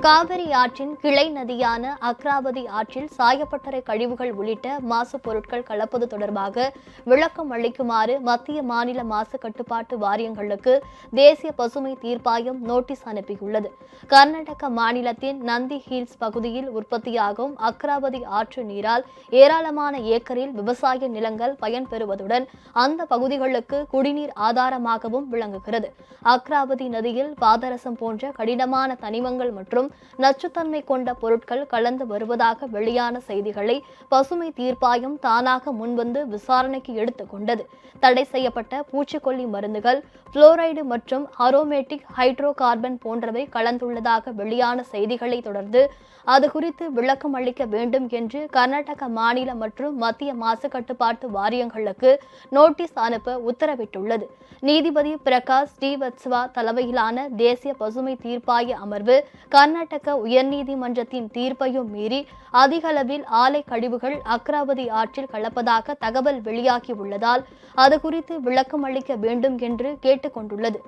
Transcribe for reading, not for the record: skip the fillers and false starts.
காவிரி ஆற்றின் கிளை நதியான அக்ராவதி ஆற்றில் சாயப்பட்டறை கழிவுகள் உள்ளிட்ட மாசு பொருட்கள் கலப்பது தொடர்பாக விளக்கம் அளிக்குமாறு மத்திய மாநில மாசு கட்டுப்பாட்டு வாரியங்களுக்கு தேசிய பசுமை தீர்ப்பாயம் நோட்டீஸ் அனுப்பியுள்ளது. கர்நாடக மாநிலத்தின் நந்தி ஹில்ஸ் பகுதியில் உற்பத்தியாகும் அக்ராவதி ஆற்று நீரால் ஏராளமான ஏக்கரில் விவசாய நிலங்கள் பயன்பெறுவதுடன் அந்த பகுதிகளுக்கு குடிநீர் ஆதாரமாகவும் விளங்குகிறது. அக்ராவதி நதியில் பாதரசம் போன்ற கடினமான தனிமங்கள் மற்றும் நச்சுத்தன்மை கொண்ட பொருட்கள் கலந்து வருவதாக வெளியான செய்திகளை பசுமை தீர்ப்பாயம் தானாக முன்வந்து விசாரணைக்கு எடுத்துக் கொண்டது. தடை செய்யப்பட்ட பூச்சிக்கொல்லி மருந்துகள், புளோரைடு மற்றும் அரோமேட்டிக் ஹைட்ரோ கார்பன் போன்றவை கலந்துள்ளதாக வெளியான செய்திகளை தொடர்ந்து அது குறித்து விளக்கம் அளிக்க வேண்டும் என்று கர்நாடக மாநில மற்றும் மத்திய மாசு கட்டுப்பாட்டு வாரியங்களுக்கு நோட்டீஸ் அனுப்ப உத்தரவிட்டுள்ளது. நீதிபதி பிரகாஷ் ஸ்ரீவத்சவா தலைமையிலான தேசிய பசுமை தீர்ப்பாய அமர்வு கர்நாடக உயர்நீதிமன்றத்தின் தீர்ப்பையும் மீறி அதிக அளவில் ஆலை கழிவுகள் அக்ராவதி ஆற்றில் கலப்பதாக தகவல் வெளியாகியுள்ளதால் அது குறித்து விளக்கம் அளிக்க வேண்டும் என்று கேட்டுக் கொண்டுள்ளது.